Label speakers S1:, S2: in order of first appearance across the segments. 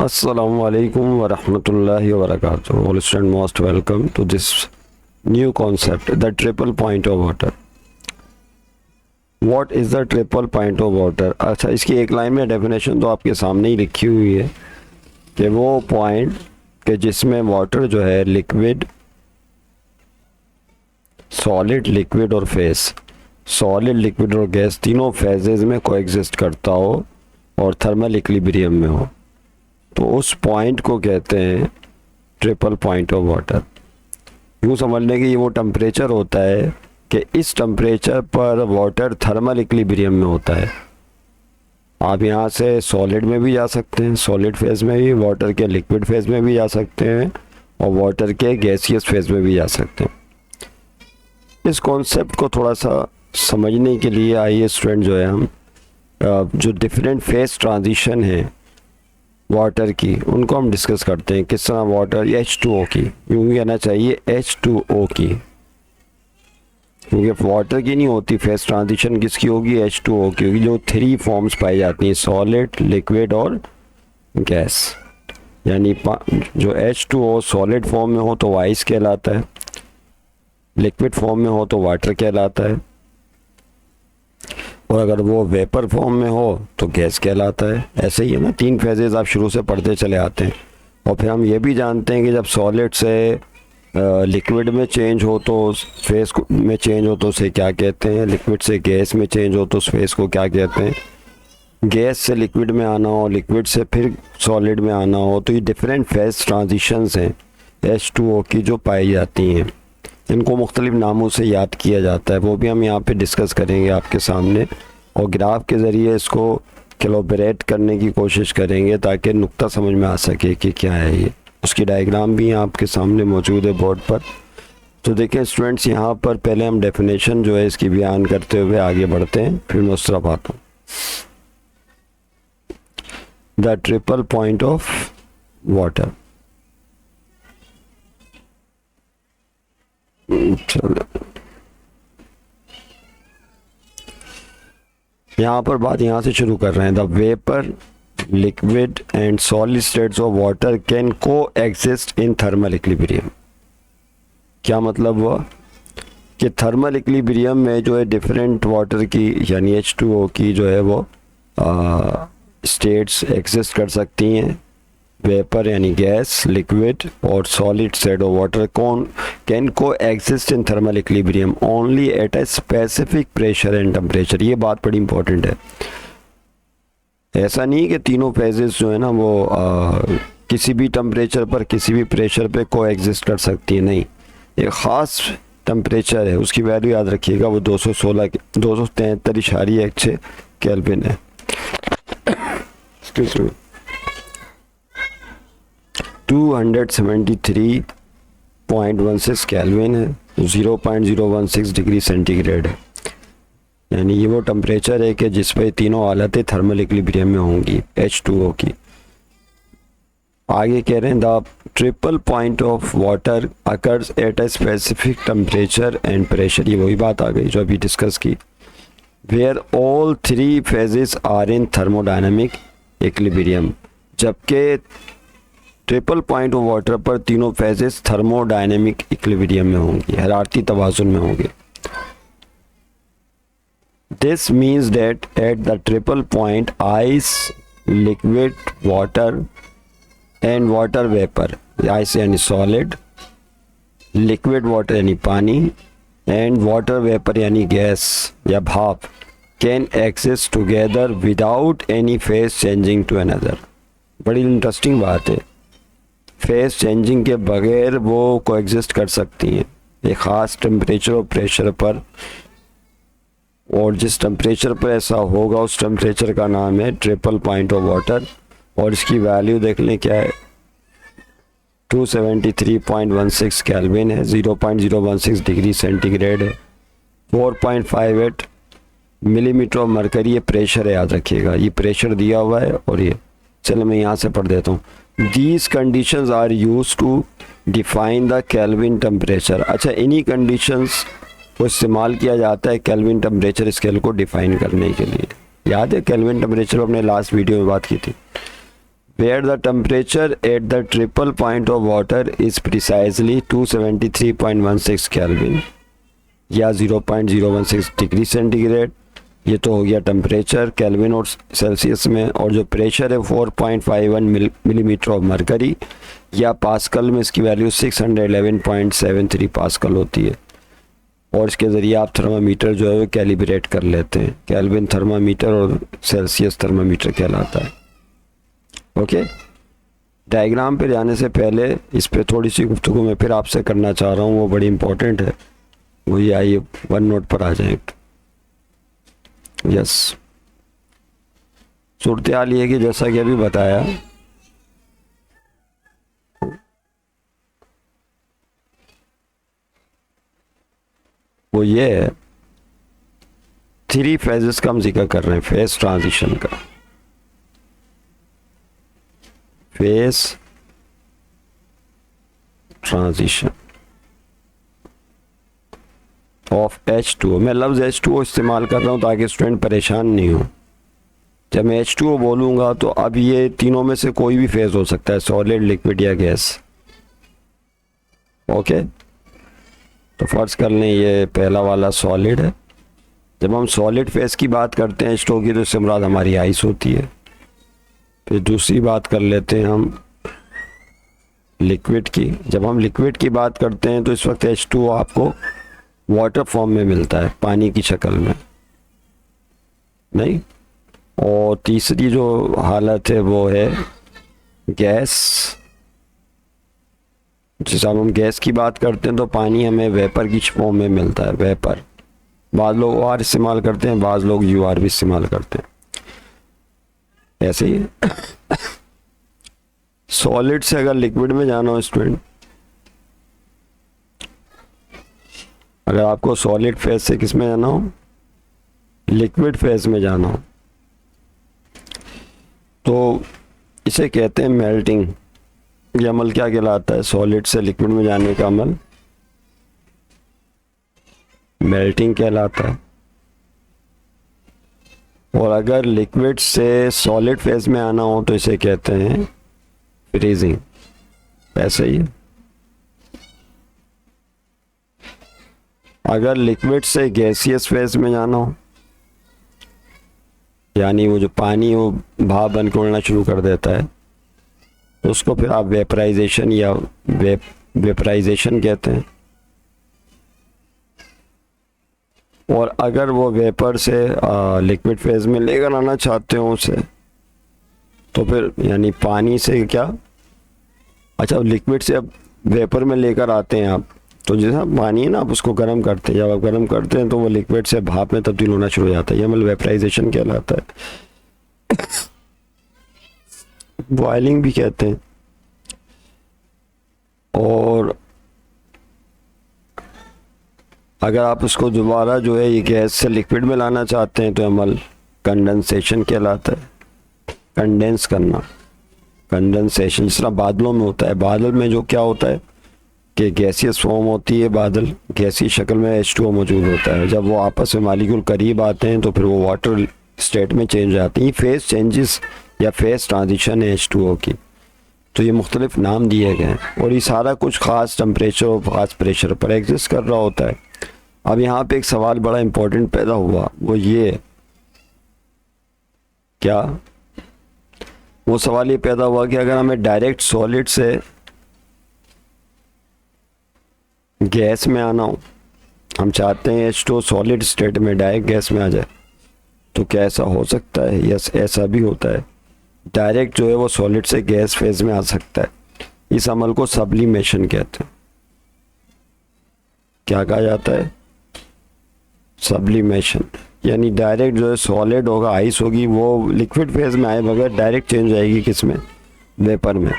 S1: Assalamualaikum warahmatullahi wabarakatuh. All students most welcome to this new concept, the triple point of water. What is the triple point of water? अच्छा, इसकी एक line में definition तो आपके सामने ही लिखी हुई है कि वो पॉइंट कि जिसमें वाटर जो है लिक्विड, सॉलिड, लिक्विड और फेस, सॉलिड, लिक्विड और गैस तीनों फेजेस में कोएग्जिस्ट करता हो और थर्मल इक्विलिब्रियम में हो, तो उस पॉइंट को कहते हैं ट्रिपल पॉइंट ऑफ वाटर। यूँ समझ लें कि ये वो टेम्परेचर होता है कि इस टेम्परेचर पर वाटर थर्मल इक्विलिब्रियम में होता है। आप यहाँ से सॉलिड में भी जा सकते हैं, सॉलिड फेज में भी, वाटर के लिक्विड फेज में भी जा सकते हैं और वाटर के गैसियस फेज में भी जा सकते हैं। इस कॉन्सेप्ट को थोड़ा सा समझने के लिए आइए स्टूडेंट जो है हम जो डिफरेंट फेज ट्रांजिशन है वाटर की उनको हम डिस्कस करते हैं। किस तरह वाटर H2O की, यूँ कहना चाहिए H2O की, क्योंकि वाटर की नहीं होती फेस ट्रांजिशन, किसकी होगी? H2O की होगी, जो थ्री फॉर्म्स पाई जाती हैं, सॉलिड, लिक्विड और गैस। यानी जो H2O सॉलिड फॉर्म में हो तो आइस कहलाता है, लिक्विड फॉर्म में हो तो वाटर कहलाता है, और अगर वो वेपर फॉर्म में हो तो गैस कहलाता है। ऐसे ही है ना, तीन फेजेस आप शुरू से पढ़ते चले आते हैं। और फिर हम ये भी जानते हैं कि जब सॉलिड से लिक्विड में चेंज हो तो फेस में चेंज हो तो उसे क्या कहते हैं, लिक्विड से गैस में चेंज हो तो उस फेस को क्या कहते हैं, गैस से लिक्विड में आना हो, लिक्विड से फिर सॉलिड में आना हो, तो ये डिफरेंट फेज ट्रांजिशंस हैं H2O की जो पाई जाती हैं। इनको मुख्तलिफ नामों से याद किया जाता है, वो भी हम यहाँ पे डिस्कस करेंगे आपके सामने, और ग्राफ के ज़रिए इसको कोलैबोरेट करने की कोशिश करेंगे ताकि नुक्ता समझ में आ सके कि क्या है ये। उसकी डायग्राम भी आपके सामने मौजूद है बोर्ड पर। तो देखें स्टूडेंट्स, यहाँ पर पहले हम डेफिनेशन जो है इसकी बयान करते हुए आगे बढ़ते हैं, फिर मैं उस तरफ आता हूँ। The triple point of water. यहाँ पर बात यहाँ से शुरू कर रहे हैं। The vapour, liquid and solid states of water can coexist in thermal equilibrium. क्या मतलब हुआ कि थर्मल इक्विलिब्रियम में जो है डिफरेंट वाटर की यानी H2O की जो है वो स्टेट्स एग्जिस्ट कर सकती हैं। वेपर यानी गैस, लिक्विड और solid state of water can coexist in thermal equilibrium only at a specific pressure and temperature. ये बात बड़ी इंपॉर्टेंट है। ऐसा नहीं कि तीनों फेजेस जो है ना वो किसी भी टेम्परेचर पर, किसी भी प्रेशर पे को एग्जिस्ट कर सकती है, नहीं। एक ख़ास टेम्परेचर है, उसकी वैल्यू याद रखिएगा, वो 273.6 केल्विन है। 273.16 केल्विन है, 0.016 डिग्री सेंटीग्रेड है। यानी ये वो टेम्परेचर है कि जिस पे तीनों हालतें थर्मल इक्विलिब्रियम में होंगी H2O की। आगे कह रहे हैं the triple point of water occurs at a specific temperature and pressure. ये वही बात आ गई जो अभी डिस्कस की। Where all three phases are in thermodynamic equilibrium, जबकि ट्रिपल पॉइंट ऑफ वाटर पर तीनों फेजेस थर्मोडायनेमिक इक्विलिब्रियम में होंगी, हरारती तवाज़ुन में होंगे। This means that at the triple point ice, liquid water and water vapour, ice यानी सॉलिड, लिक्विड वाटर यानी पानी एंड वाटर वेपर यानी गैस या भाप, can exist together without any phase changing to another. बड़ी इंटरेस्टिंग बात है, face changing के बगैर वो कोएग्जिस्ट कर सकती हैं एक ख़ास टेम्परेचर और प्रेशर पर, और जिस टेम्परेचर पर ऐसा होगा उस टेम्परेचर का नाम है ट्रिपल पॉइंट ऑफ वाटर। और इसकी वैल्यू देख लें क्या है, 273.16 केल्विन है, 0.016 डिग्री सेंटीग्रेड है, 4.58 मिलीमीटर ऑफ मरकरी ये प्रेशर है, याद रखिएगा ये प्रेशर दिया हुआ है। और ये चलो मैं यहाँ से पढ़ देता हूँ। These conditions are used to define the Kelvin temperature। अच्छा, इन्हीं conditions को इस्तेमाल किया जाता है केल्विन टेम्परेचर स्केल को डिफाइन करने के लिए। याद है केल्विन टेम्परेचर अपने लास्ट वीडियो में बात की थी। where the temperature at the triple point of water is precisely 273.16 Kelvin या 0.016 डिग्री सेंटीग्रेड। ये तो हो गया टेम्परेचर केल्विन और सेल्सियस में। और जो प्रेशर है 4.51 मिलीमीटर ऑफ मरकरी या पास्कल में इसकी वैल्यू 611.73 पास्कल होती है। और इसके ज़रिए आप थर्मामीटर जो है वो कैलिब्रेट कर लेते हैं। केल्विन थर्मामीटर और सेल्सियस थर्मामीटर कहलाता है। ओके, डायग्राम पे जाने से पहले इस पे थोड़ी सी गुफ्तगू मैं फिर आपसे करना चाह रहा हूँ, वो बड़ी इंपॉर्टेंट है। वो ये आइए वन नोट पर आ जाए। यस, सूरत हाल ये है कि जैसा कि अभी बताया वो ये है, 3 फेजेस का हम जिक्र कर रहे हैं। फेज ट्रांजिशन का, फेज ट्रांजिशन ऑफ H2O। मैं लफ्ज़ H2O इस्तेमाल कर रहा हूँ ताकि स्टूडेंट परेशान नहीं हो। जब मैं H2O बोलूँगा तो अब ये तीनों में से कोई भी फेज हो सकता है, सॉलिड, लिक्विड या गैस। ओके, तो फर्ज कर लें ये पहला वाला सॉलिड है। जब हम सॉलिड फेज की बात करते हैं H2O की तो इससे मुराद हमारी आइस होती है। फिर दूसरी बात कर लेते हैं हम लिक्विड की। जब हम लिक्विड की बात करते हैं तो इस वक्त H2O आपको वाटर फॉर्म में मिलता है, पानी की शक्ल में नहीं। और तीसरी जो हालत है वो है गैस। जैसे हम गैस की बात करते हैं तो पानी हमें वेपर की फॉर्म में मिलता है, वेपर। बाद लोग OR इस्तेमाल करते हैं, बाद लोग UR भी इस्तेमाल करते हैं। ऐसे ही सॉलिड से अगर लिक्विड में जाना हो स्टूडेंट, अगर आपको सॉलिड फेज से किस में जाना हो, लिक्विड फेज में जाना हो, तो इसे कहते हैं मेल्टिंग। ये अमल क्या कहलाता है? सॉलिड से लिक्विड में जाने का अमल मेल्टिंग कहलाता है। और अगर लिक्विड से सॉलिड फेज में आना हो तो इसे कहते हैं फ्रीजिंग। ऐसे ही अगर लिक्विड से गैसियस फेज में जाना हो, यानी वो जो पानी वो भाप बन के उड़ना शुरू कर देता है, तो उसको फिर आप वेपराइजेशन या वेपराइजेशन कहते हैं। और अगर वो वेपर से लिक्विड फेज में लेकर आना चाहते हो उसे, तो फिर यानी पानी से क्या, अच्छा लिक्विड से अब वेपर में लेकर आते हैं आप, तो जैसा पानी है ना, आप उसको गर्म करते हैं। जब आप गर्म करते हैं तो वो लिक्विड से भाप में तब्दील होना शुरू हो जाता है। ये मतलब वेपराइजेशन कहलाता है। बॉइलिंग भी कहते हैं। और अगर आप उसको दोबारा जो है ये गैस से लिक्विड में लाना चाहते हैं तो अमल कंडेंसेशन कहलाता है। कंडेंस करना, कंडेंसेशन जिस तरह बादलों में होता है। बादल में जो क्या होता है कि गैसियस फॉर्म होती है, बादल गैसी शक्ल में H2O मौजूद होता है। जब वो आपस में मालिक्यूल करीब आते हैं तो फिर वो वाटर स्टेट में चेंज हो जाती हैं। फेज चेंजेस या फेज ट्रांजिशन है H2O की, तो ये मुख्तलिफ नाम दिए गए हैं। और ये सारा कुछ ख़ास टेम्परेचर और ख़ास प्रेशर पर एग्जिस्ट कर रहा होता है। अब यहाँ पे एक सवाल बड़ा इंपॉर्टेंट पैदा हुआ, वो ये क्या, वो सवाल ये पैदा हुआ कि अगर हमें डायरेक्ट सॉलिड से गैस में आना हो, हम चाहते हैं H2O सॉलिड स्टेट में डायरेक्ट गैस में आ जाए, तो क्या ऐसा हो सकता है? यस, ऐसा भी होता है। डायरेक्ट जो है वो सॉलिड से गैस फेज में आ सकता है। इस अमल को सब्लिमेशन कहते हैं। क्या कहा जाता है? सब्लिमेशन। यानी डायरेक्ट जो है सॉलिड होगा, आइस होगी, वो लिक्विड फेज में आए बगैर डायरेक्ट चेंज आएगी किसमें? वेपर में।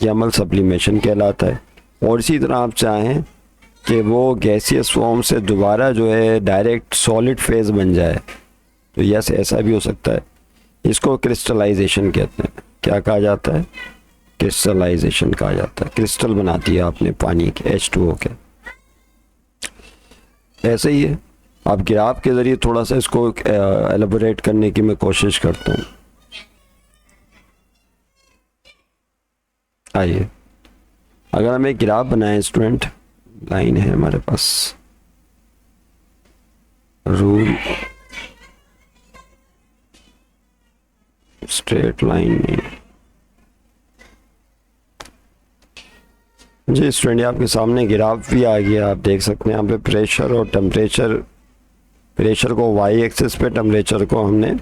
S1: यह अमल सब्लिमेशन कहलाता है। और इसी तरह आप चाहें कि वो गैसियस फॉर्म से दोबारा जो है डायरेक्ट सॉलिड फेज बन जाए, तो यस ऐसा भी हो सकता है। इसको क्रिस्टलाइजेशन कहते हैं। क्या कहा जाता है? क्रिस्टलाइजेशन कहा जाता है। क्रिस्टल बना दिया आपने पानी के, H2O के। ऐसे ही है। अब ग्राफ के ज़रिए थोड़ा सा इसको एलेबोरेट करने की मैं कोशिश करता हूँ। आइए, अगर हम एक ग्राफ बनाएं स्टूडेंट, लाइन है हमारे पास, रूल स्ट्रेट लाइन नहीं जी स्टूडेंट, आपके सामने ग्राफ भी आ गया, आप देख सकते हैं यहाँ पे प्रेशर और टेम्परेचर, प्रेशर को वाई एक्सिस पे, टेम्परेचर को हमने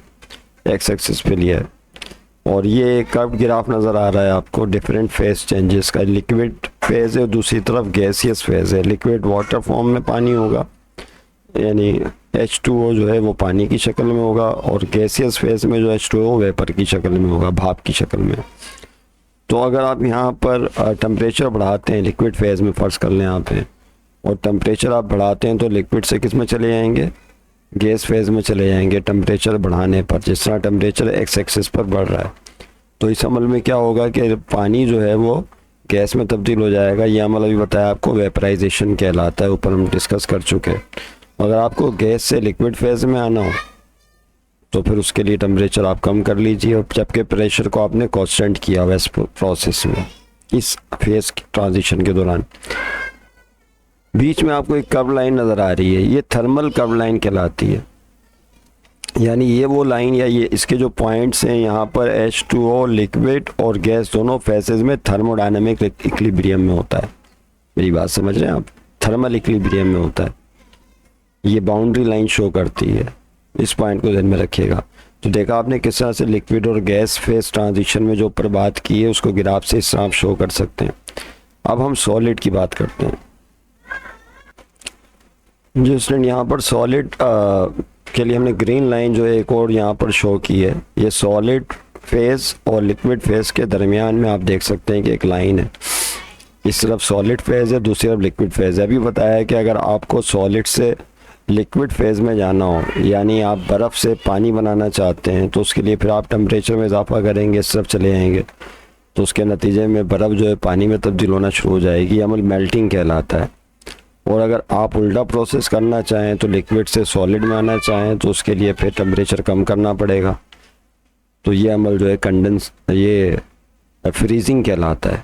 S1: एक्स एक्सिस पे लिया है। और ये कर्व ग्राफ नज़र आ रहा है आपको डिफरेंट फेज चेंजेस का, लिक्विड फेज है, दूसरी तरफ गैसियस फेज है। लिक्विड वाटर फॉर्म में पानी होगा, यानी H2O जो है वो पानी की शक्ल में होगा, और गैसियस फेज में जो H2O वेपर की शक्ल में होगा, भाप की शक्ल में। तो अगर आप यहाँ पर टेम्परेचर बढ़ाते हैं लिक्विड फेज में, फ़र्ज़ कर लें यहाँ पे, और टेम्परेचर आप बढ़ाते हैं तो लिक्विड से किस में चले जाएंगे, गैस फेज में चले जाएंगे टेम्परेचर बढ़ाने पर। जिस तरह टेम्परेचर एक्स एक्सिस पर बढ़ रहा है, तो इस अमल में क्या होगा कि पानी जो है वो गैस में तब्दील हो जाएगा। ये अमल अभी बताया आपको वेपराइजेशन कहलाता है, ऊपर हम डिस्कस कर चुके हैं। अगर आपको गैस से लिक्विड फेज में आना हो तो फिर उसके लिए टेम्परेचर आप कम कर लीजिए, और जबकि प्रेशर को आपने कांस्टेंट किया हुआ इस प्रोसेस में, इस फेज ट्रांजिशन के दौरान। बीच में आपको एक कर्व लाइन नज़र आ रही है, ये थर्मल कर्व लाइन कहलाती है। यानी ये वो लाइन या ये इसके जो पॉइंट्स हैं, यहाँ पर H2O लिक्विड और गैस दोनों फेसेस में थर्मोडायनेमिक इक्विलिब्रियम में होता है। मेरी बात समझ रहे हैं आप, थर्मल इक्विलिब्रियम में होता है। ये बाउंड्री लाइन शो करती है, इस पॉइंट को ध्यान में रखिएगा। तो देखा आपने किस तरह से लिक्विड और गैस फेज ट्रांजिशन में जो ऊपर बात की है उसको ग्राफ से इस तरह आप शो कर सकते हैं। अब हम सॉलिड की बात करते हैं। जो स्टूडेंट यहाँ पर सॉलिड के लिए हमने ग्रीन लाइन जो है एक और यहाँ पर शो की है, ये सॉलिड फेज और लिक्विड फेज के दरमियान में आप देख सकते हैं कि एक लाइन है। इस तरफ सॉलिड फेज है, दूसरी तरफ लिक्विड फेज है। अभी बताया है कि अगर आपको सॉलिड से लिक्विड फेज में जाना हो, यानी आप बर्फ़ से पानी बनाना चाहते हैं, तो उसके लिए फिर आप टेम्परेचर में इजाफा करेंगे, इस तरफ चले जाएंगे, तो उसके नतीजे में बर्फ़ जो है पानी में तब्दील होना शुरू हो जाएगी। अमल मेल्टिंग कहलाता है। और अगर आप उल्टा प्रोसेस करना चाहें, तो लिक्विड से सॉलिड में आना चाहें, तो उसके लिए फिर टेम्परेचर कम करना पड़ेगा। तो ये अमल जो है कंडेंस, ये फ्रीजिंग कहलाता है।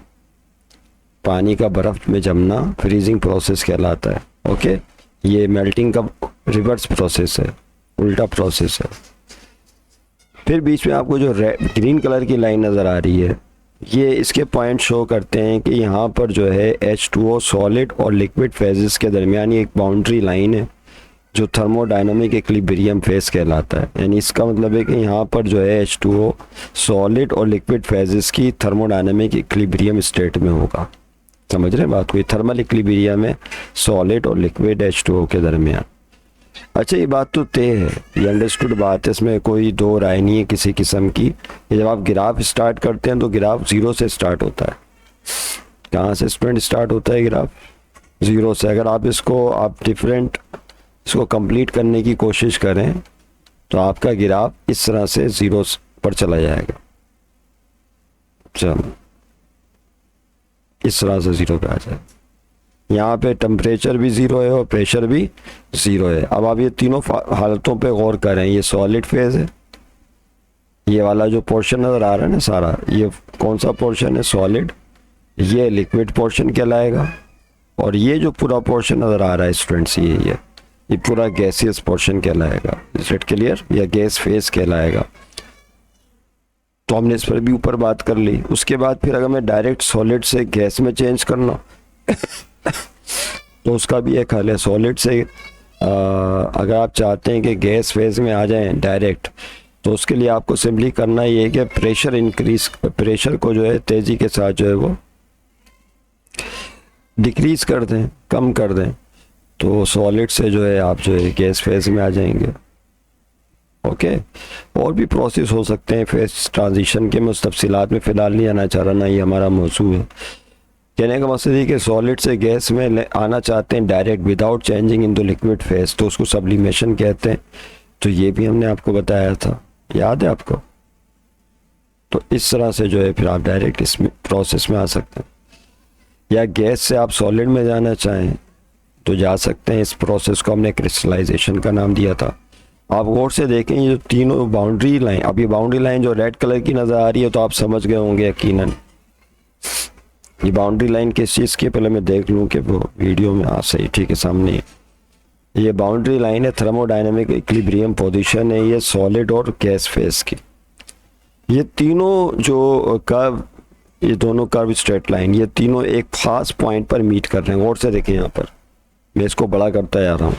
S1: पानी का बर्फ़ में जमना फ्रीजिंग प्रोसेस कहलाता है। ओके, ये मेल्टिंग का रिवर्स प्रोसेस है, उल्टा प्रोसेस है। फिर बीच में आपको जो ग्रीन कलर की लाइन नज़र आ रही है, ये इसके पॉइंट शो करते हैं कि यहाँ पर जो है H2O सॉलिड और लिक्विड फेजेस के दरमियान ये एक बाउंड्री लाइन है जो थर्मोडायनामिक इक्विलिब्रियम फेज कहलाता है। यानी इसका मतलब है कि यहाँ पर जो है H2O सॉलिड और लिक्विड फेजेस की थर्मोडायनामिक इक्विलिब्रियम स्टेट में होगा। समझ रहे हैं बात को, थर्मल इक्विलिब्रियम है सॉलिड और लिक्विड H2O के दरमियान। अच्छा, ये बात तो तय है, ये अंडरस्टूड बात है, इसमें कोई दो राय नहीं है किसी किस्म की। ये जब आप ग्राफ स्टार्ट करते हैं तो ग्राफ ज़ीरो से स्टार्ट होता है। कहाँ से स्टूडेंट स्टार्ट होता है ग्राफ? ज़ीरो से। अगर आप इसको इसको कंप्लीट करने की कोशिश करें तो आपका ग्राफ इस तरह से ज़ीरो पर चला जाएगा। चलो, इस तरह से ज़ीरो पे आ जाए। यहाँ पे टेम्परेचर भी ज़ीरो है और प्रेशर भी ज़ीरो है। अब आप ये तीनों हालतों पे गौर करें। ये सॉलिड फेज है, ये वाला जो पोर्शन नज़र आ रहा है ना सारा, ये कौन सा पोर्शन है? सॉलिड। ये लिक्विड पोर्शन कहलाएगा, और ये जो पूरा पोर्शन नज़र आ रहा है स्टूडेंट्स, ये पूरा गैसियस पोर्शन कहलाएगा। Is it clear? या गैस फेज कहलाएगा। तो हमने इस पर भी ऊपर बात कर ली। उसके बाद फिर अगर मैं डायरेक्ट सॉलिड से गैस में चेंज करना तो उसका भी एक हल है। सॉलिड से अगर आप चाहते हैं कि गैस फेज में आ जाएं डायरेक्ट, तो उसके लिए आपको सिंपली करना ये है कि प्रेशर को जो है तेज़ी के साथ जो है वो डिक्रीज कर दें, कम कर दें, तो सॉलिड से जो है आप जो है गैस फेज में आ जाएंगे। ओके, और भी प्रोसेस हो सकते हैं फेज ट्रांजिशन के, मैं उस तफसीलात में फ़िलहाल नहीं आना चाह रहा, ना ये हमारा मौजू है। कहने का मकसद है कि सॉलिड से गैस में आना चाहते हैं direct without changing in the liquid phase, तो उसको सब्लिमेशन कहते हैं। तो ये भी हमने आपको बताया था, याद है आपको? तो इस तरह से जो है फिर आप डायरेक्ट इस प्रोसेस में आ सकते हैं। या गैस से आप सॉलिड में जाना चाहें तो जा सकते हैं। इस प्रोसेस को हमने क्रिस्टलाइजेशन का नाम दिया था। आप गौर से देखें, ये जो तीनों बाउंड्री लाइन, अब ये बाउंड्री लाइन जो रेड कलर की नज़र आ रही है, तो आप समझ गए होंगे यकीनन ये बाउंड्री लाइन किस चीज़ की, पहले मैं देख लूँ कि वो वीडियो में सही ठीक है सामने। ये बाउंड्री लाइन है थर्मोडायनेमिक इक्विलिब्रियम पोजीशन है, ये सॉलिड और गैस फेज की। ये तीनों जो कर्व, ये दोनों कर्व स्ट्रेट लाइन, ये तीनों एक खास पॉइंट पर मीट कर रहे हैं। और से देखें यहाँ पर, मैं इसको बड़ा करता जा रहा हूँ।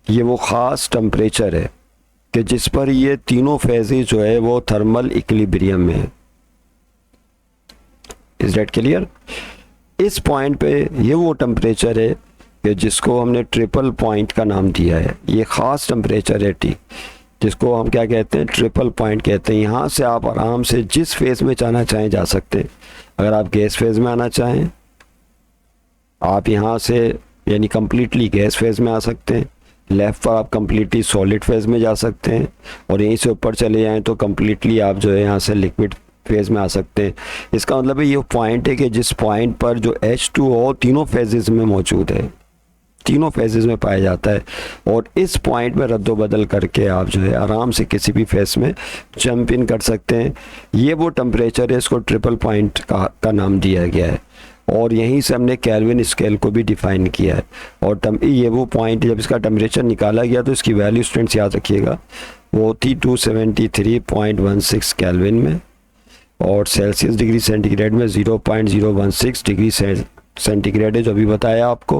S1: ये वो ख़ास टेम्परेचर है कि जिस पर ये तीनों फेजेज जो है वो थर्मल इक्विलिब्रियम में है। Is that clear? इस पॉइंट पे ये वो टेम्परेचर है कि जिसको हमने ट्रिपल पॉइंट का नाम दिया है। ये ख़ास टेम्परेचर है टी, जिसको हम क्या कहते हैं, ट्रिपल पॉइंट कहते हैं। यहाँ से आप आराम से जिस फेज़ में जाना चाहें जा सकते हैं। अगर आप गैस फेज़ में आना चाहें, आप यहाँ से यानी कम्प्लीटली गैस फेज़ में आ सकते हैं। लेफ़्ट पर आप कम्प्लीटली सॉलिड फेज़ में जा सकते हैं, और यहीं से ऊपर चले जाएं तो कम्प्लीटली आप जो है यहाँ से लिक्विड फेज़ में आ सकते हैं। इसका मतलब है ये पॉइंट है कि जिस पॉइंट पर जो H2O तीनों फेजेस में मौजूद है, तीनों फेजेस में पाया जाता है, और इस पॉइंट में रद्दोबदल करके आप जो है आराम से किसी भी फेज में जंप इन कर सकते हैं। ये वो टेम्परेचर है, इसको ट्रिपल पॉइंट का नाम दिया गया है, और यहीं से हमने केल्विन स्केल को भी डिफाइन किया है। और ये वो पॉइंट, जब इसका टेम्परेचर निकाला गया तो इसकी वैल्यू स्टूडेंट्स याद रखिएगा, वो थी 273.16 केल्विन में, और सेल्सियस डिग्री सेंटीग्रेड में 0.016 डिग्री सेंटीग्रेड है जो अभी बताया आपको।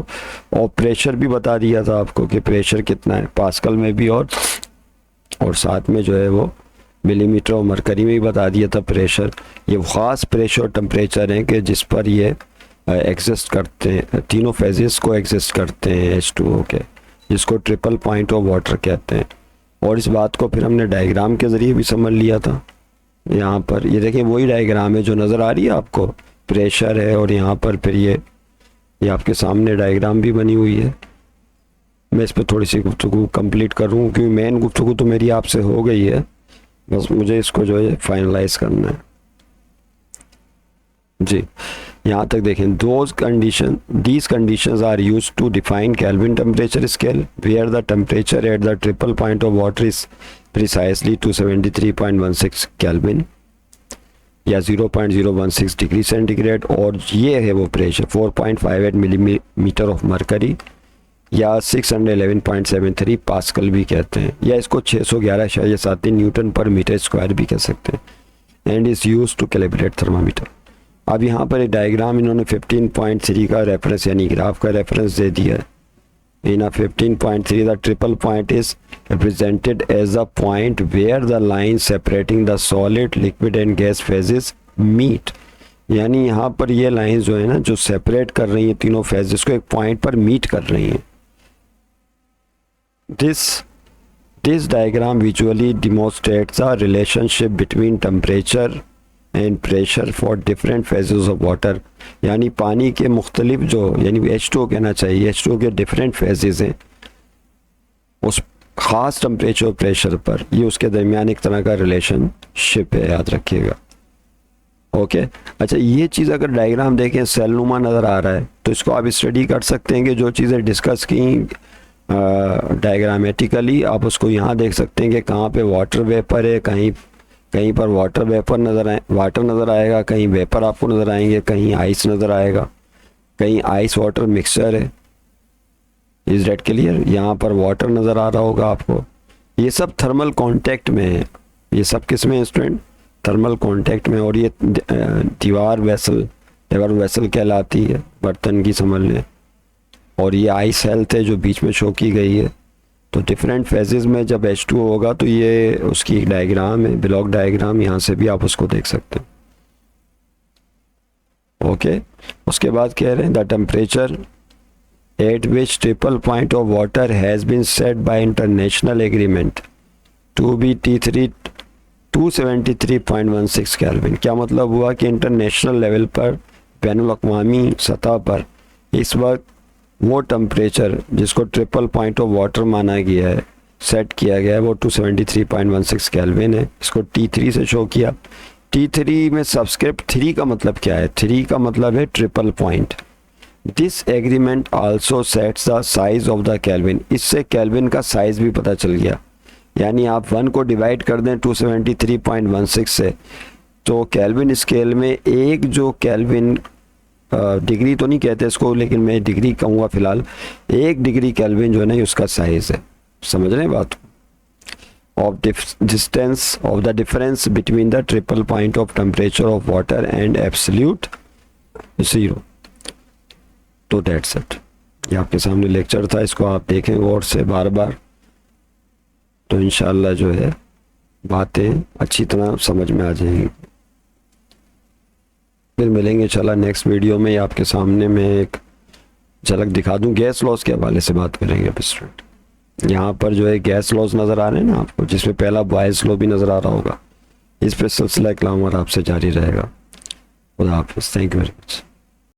S1: और प्रेशर भी बता दिया था आपको कि प्रेशर कितना है पास्कल में भी, और साथ में जो है वो मिलीमीटर और मरकरी में भी बता दिया था प्रेशर। ये ख़ास प्रेशर टेम्परेचर है कि जिस पर ये एग्जिस्ट करते हैं, तीनों फेजेस को एग्जिस्ट करते हैं H2O के, जिसको ट्रिपल पॉइंट ऑफ वाटर कहते हैं। और इस बात को फिर हमने डायग्राम के ज़रिए भी समझ लिया था। यहाँ पर ये देखें, वही डायग्राम है जो नज़र आ रही है आपको, प्रेशर है, और यहाँ पर फिर ये आपके सामने डायग्राम भी बनी हुई है। मैं इस पर थोड़ी सी गुफ्तगू कंप्लीट करूँ, क्योंकि मेन गुफ्तगू तो मेरी आपसे हो गई है, बस मुझे इसको जो है फाइनलाइज करना है जी। यहाँ तक देखें, these conditions are used to define Kelvin temperature scale, where the temperature at the triple point of water is precisely 273.16 Kelvin या 0.016 डिग्री सेंटीग्रेड, और ये है वो प्रेशर 4.58 मिलीमीटर ऑफ मरकरी या 611.73 पास्कल भी कहते हैं, या इसको 611.73 न्यूटन पर मीटर स्क्वायर भी कह सकते हैं। And is use to calibrate thermometer. अब यहाँ पर एक डायग्राम इन्होंने 15.3 का रेफरेंस यानी ग्राफ का रेफरेंस दे दिया है। In a 15.3, the triple point is represented as a point where the line separating the solid, liquid and gas phases meet. यानी यहाँ पर ये लाइन जो है ना, जो सेपरेट कर रही हैं तीनों फेजेस को, एक पॉइंट पर मीट कर रही हैं। This diagram visually demonstrates a relationship between temperature and pressure for different phases of water. यानी पानी के मुख्तलिफ जो, यानी H2O कहना चाहिए, H2O के डिफरेंट फेजेस हैं, उस ख़ास टेम्परेचर और प्रेशर पर ये उसके दरमियान एक तरह का रिलेशनशिप है, याद रखिएगा। ओके अच्छा, ये चीज़ अगर डायग्राम देखें सेलनुमा नज़र आ रहा है तो इसको आप स्टडी कर सकते हैं कि जो चीज़ें डिस्कस की डायग्रामेटिकली, आप उसको यहाँ देख सकते हैं कि कहाँ पे वाटर वेपर है, कहीं पर वाटर नज़र आएगा, कहीं वेपर आपको नज़र आएंगे, कहीं आइस नज़र आएगा, कहीं आइस वाटर मिक्सचर है। Is that clear? यहाँ पर वाटर नज़र आ रहा होगा आपको। ये सब थर्मल कांटेक्ट में है, ये सब किस में है स्टूडेंट? थर्मल कांटेक्ट में। और ये दीवार वेसल कहलाती है, बर्तन की समझ लें, और ये आइस हेल्थ है जो बीच में शो की गई है। तो डिफरेंट फेजेस में जब H2O होगा तो ये उसकी एक डायग्राम है, ब्लॉक डायग्राम, यहाँ से भी आप उसको देख सकते हैं। ओके उसके बाद कह रहे हैं the temperature at which triple point of water has been set by international agreement to be T3 273.16 kelvin. क्या मतलब हुआ कि इंटरनेशनल लेवल पर, बैनुल अक़वामी सतह पर इस वक्त वो टेम्परेचर जिसको ट्रिपल पॉइंट ऑफ वाटर माना गया है, सेट किया गया है, वो 273.16 केल्विन है। इसको T3 से शो किया। T3 में सबस्क्रिप्ट 3 का मतलब क्या है? 3 का मतलब है triple point. This agreement also sets the size of the kelvin. इससे केल्विन का साइज भी पता चल गया। यानी आप 1 को डिवाइड कर दें 273.16 से, तो केल्विन स्केल में एक जो केल्विन डिग्री तो नहीं कहते इसको, लेकिन मैं डिग्री कहूँगा फिलहाल, 1 डिग्री केल्विन जो है ना ये उसका साइज है। समझ रहे हैं बात? Of distance of the difference between the triple point of temperature of water and absolute zero. तो दैट्स इट। ये आपके सामने लेक्चर था, इसको आप देखें गौर से बार बार, तो इंशाल्लाह जो है बातें अच्छी तरह समझ में आ जाएंगी। फिर मिलेंगे चला नेक्स्ट वीडियो में। आपके सामने मैं एक झलक दिखा दूं, गैस लॉस के हवाले से बात करेंगे अब स्टूडेंट। यहाँ पर जो है गैस लॉस नज़र आ रहे हैं ना आपको, जिसमें पहला बॉयज़ लॉ भी नज़र आ रहा होगा। इस पर सिलसिला कलाम और आपसे जारी रहेगा। खुदा हाफिज़। Thank you very much.